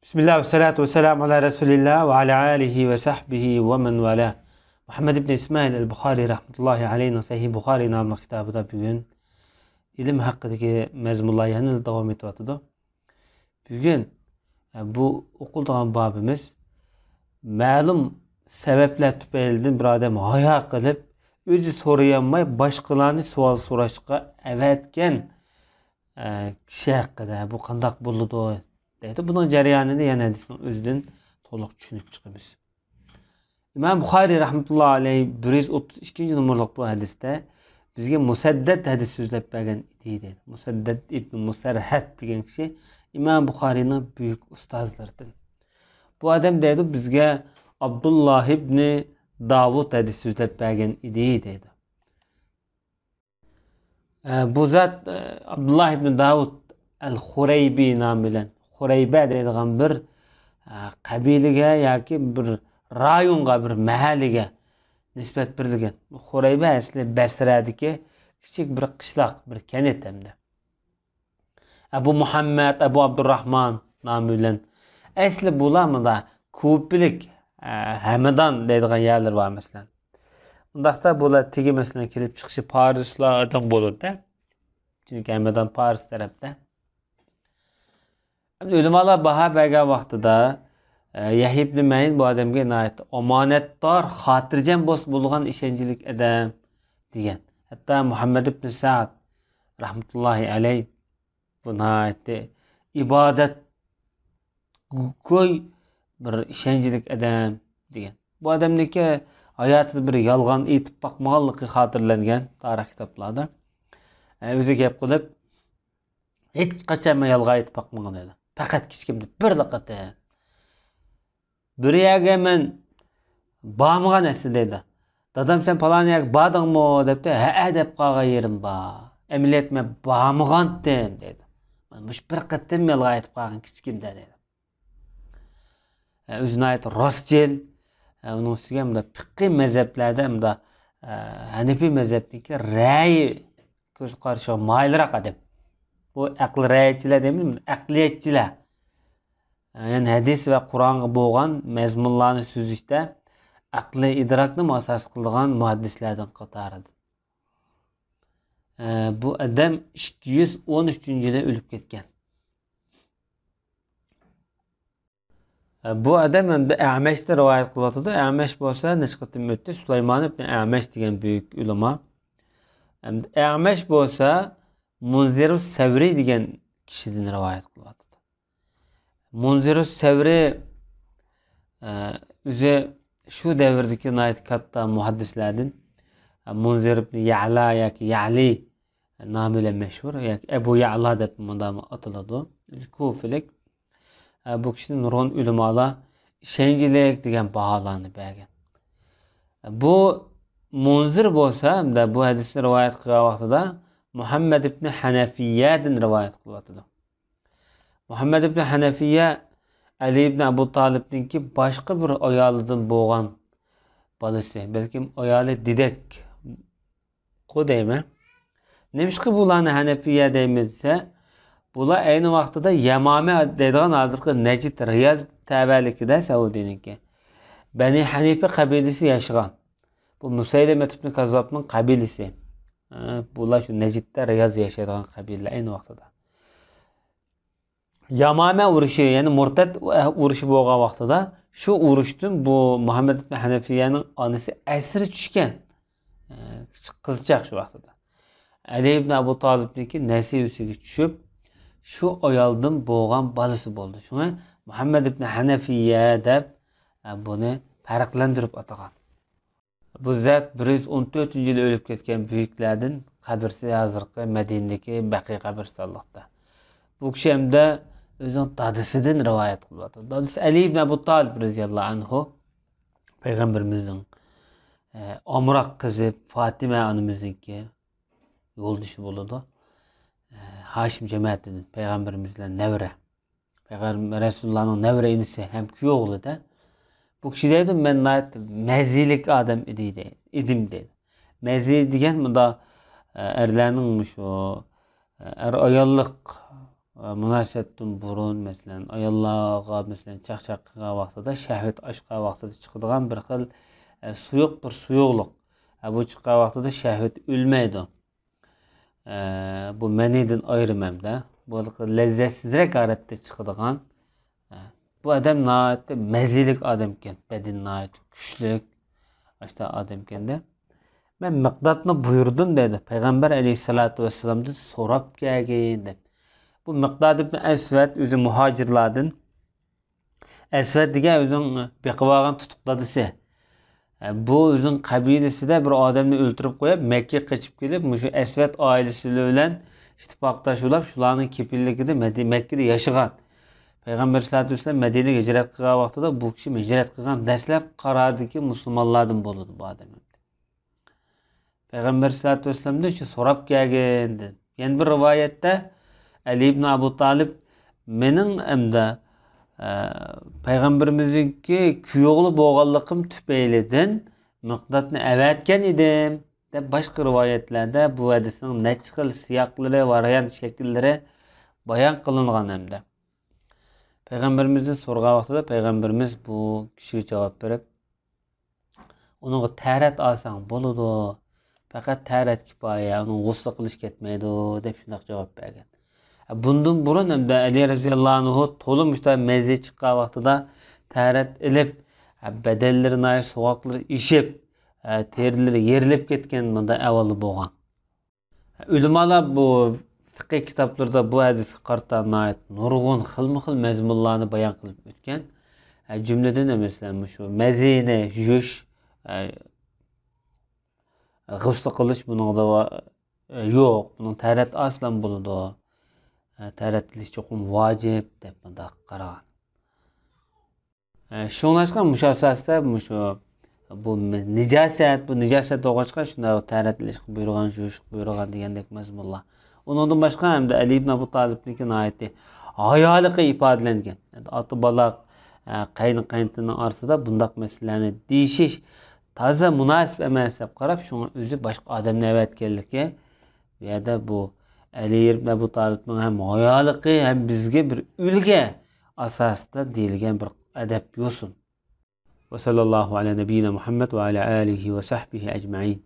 Bismillah ve salatu ve selamu ala Resulillah ve ala alihi ve sahbihi ve men vala. Muhammed ibn İsmail el-Bukhari rahmetullahi aleyhi Sahih Bukhari namlı kitabıda bugün ilim hakkındaki mezmunlar yanıl devam etiyatdı. Bugün bu okuldan babımız ma'lum sebepler tüpeyildin bir adam haya kılıp özü soruyanmay başkalarını sual soraşqa evetken kişi hakkında bu kandak buldu deydi. Bunun jarayanını yana hadisin özünden to'liq tushunib chiqamiz. İmam Bukhari rahmetullahi aleyhi 132 numaralı bu hadiste bizge Musaddad hadis so'zlab bergan deydi. Musaddad ibn Musarhat degan kishi İmam Bukhari'nin büyük ustazlarından. Bu adam deydi bizge Abdullah ibn Davud hadis so'zlab bergan deydi. Bu zat Abdullah ibn Davud el-Hureybi nam bilen Hureybe deydigan bir kabilige yoki bir rayonga bir mahalliga nisbat berilgan. Hureybe asli Basradagi kichik bir qishloq, bir kent hamda. Abu Muhammad, Abu Abdurrahman nomi bilan asli bulamida ko'pchilik Hamadan deydigan yerlar bor masalan. Bundaqda bular tegi masalan kelib chiqishi Parislardan bo'ladi. Chunki Hamadan Paris tarafda. Ulamalar baha bergan vaqtida Yahya ibn Ma'in bu adamga nayt omonatdor, xotirjam bo'lgan ishonchlik adam degan. Hatto Muhammad ibn Sa'd rahmatullohi alayh bu nayt ibodat ko'y bir ishonchlik adam degan. Bu adamniki hayotida bir yolg'on aytib boqmaganligi xotirlangan tarix kitoblarda. O'zi gap qilib hech qachon yolg'on aytib boqmagan edi. Faqat kichkimda bir laqata bir yerga men bormagan esin dedi. Dadam sen falan yer bordingmi debdi. Ha deb qolgan yerim bor. Amaliyot men bormagandim dedi. Men mush bir qatim yolg'on aytib qolgan kichkimda dedi. O'zini aytdi rostjil. Uning ustiga bunda fiqhiy mazhablarda bunda Hanifi mazhabniki ra'yi ko'z qarashi mayliroq adam. Bu aql ra'ychilar demayman, aqliyatchilar. Yani hadis ve Kur'an'a boğan mezmunlarını süzüşte aqli idrakni asas qilgan muhaddislardan qatoridir. Bu adam 213-yilda o'lib ketgan. Bu adam ham A'mashda rivoyat qilyapti. A'mash bo'lsa nisqatim o'tdi. Sulaymon ibn A'mash degan buyuk ulamo. A'mash bo'lsa Munzirus Savri degan kishidan rivoyat qilyapti. Munzirus Savri o'zi shu davrdagi nayt katta muhaddislardan Munzir ibn Ya'la yoki Ya'li nomi bilan mashhur yoki Abu Ya'la deb ataladi. Kufilik. Bu kishining nurg'un ulamolar ishonchlik degan baholarni bergan. Bu Munzir bo'lsa, bu hadisni rivoyat qilgan vaqtida Muhammad ibn Hanafiyyadan rivoyat qilyapti. Muhammad ibn Hanafiyya Ali ibn Abu Talib'ninki boshqa bir ayolidan bo'lgan bolasi, balkim ayoli Didek qo'daymi? Nemishqa bularni Hanafiyya deymizsa, bular ayni vaqtida Yamame deydigan hozirgi Najd Riyaz tabalikida Saudiyninki. Bani Hanifa qabilasi yashagan. Bu Musaylima ibn Kazzobning qabilasi. Bular shu Najdda Riyaz yashaydigan qabila ayni vaqtida. Yamame urushi, ya'ni murtad urushi bo'lgan vaqtida shu urushdan bu Muhammad ibn Hanafiyyaning onasi asir tushgan. Qizchaq shu vaqtida. Ali ibn Abu Talibniki nasibasiga tushib, shu ayoldan bo'lgan bolasi bo'ldi. Shunga Muhammad ibn Hanafiyya deb buni farqlantirib atagan. Bu zat 114-yilda o'lib ketgan buyuklardan qabrsi hozirgi Madinadagi Baqiy qabristonlikda. Bu kishi hamda o'zining dadasidan rivoyat qilyapti. Dadasi Ali ibn Abu Talib roziyallohu anhu payg'ambarimizning omroq qizi Fatima onamizniki yo'ldoshi bo'ladi. Hashim jamoatidan payg'ambarimizdan navra. Payg'ambar Rasulullohning navra inisi ham kuyovlida. Bu kishi deydi men mazilik odam edim deydi. Mazi degan bunda erlarning shu ayollik munosabatdan burun masalan ayollarga masalan chaqchaq qilgan vaqtida shahvat oshgan vaqtida chiqadigan bir xil suyuq bir suyuqlik. Bu chiqqan vaqtida shahvat o'lmaydi. Bu manidan ayrimamda. Bu lazzatsizroq holatda chiqadigan. Bu adam nəhayət məzilik adam ekan, bədin nəhayət güclük, işte adam ekanda. Mən Miqdadni buyurdim dedi. Peyğəmbər əleyhissalatu vesselamdan sorab gəlgin deb. Bu Miqdad ibn Əsvəd özü muhacirlardan. Əsvəd degan özün beqib olgan tutuqladısı. Bu özün qabiləsində bir adamni öldürüb qoyub Məkkəyə qaçıb kelib, şu Əsvəd ailesi bilan ittifaqdaşıb şularning kepilligida Məkkədə yaşagan. Peyğəmbər sallallahu əleyhi və səlləm Mədinəyə hicrət qilgan vaqtida bu kishi hicrət qilgan dastlab qaradiki musulmonlardan bo'ladi bu odam. Peyğəmbər sallallahu əleyhi və səlləmdən shu so'rab kelgan dedi. Yana bir rivoyatda Ali ibn Abu Talib mening hamda Peyğəmbərimizninki kuyovli bo'lganligim tufaylidan Miqdodni avatgan edim deb boshqa rivoyatlarda bu hadisning necha xil siyoqlari, variant shakllari bayon qilingan hamda. Peyğəmbərimizə sorğan vaxtda Peyğəmbərimiz bu kişiyə cavab verib, onunğa tərət alsan boludu, faqat tərət kifoya, onun g'usl qilish ketmaydi deb shunday javob bergan. Bundan burun hamda Ali roziyallohu anhu to'liq mushta mazza chiqqan vaqtida tərət ilib, badallarni sovuqlar ishib, terilari yerilib ketgan bunda avval bo'lgan. Ulamolar bu fiqh kitoblarida bu hadisga qarata nurg'un xilma-xil mazmunlarni bayon qilib o'tgan. Jumladan masalan shu mazini yuvish, g'usl qilish buningda yo'q, buning tarat aslan bo'ladi. Taratilish cho'qim vojib deb bunda qaragan. Shuningdek mushu asosda bu nijosat o'g'achqa shunday taratilish buyurgan, yuvish buyurgan degandek mazmunlar. Ondan başqa hamda Ali ibn Abu Talib'ninki ayeti hayoliqi ifodalangan. Ota bola qaynotasining orasida bundaq masalalarni deyishish toza munosib emas deb qarab, shunga o'zi boshqa odamni avatganligi bu yerda bu Ali ibn Abu Talib'ning ham hayoliqi ham bizga bir ulga asosida deyilgan bir adab yo'sin. Va sallallohu ala nabiyina Muhammad va ala alihi va sahbihi ajma'in.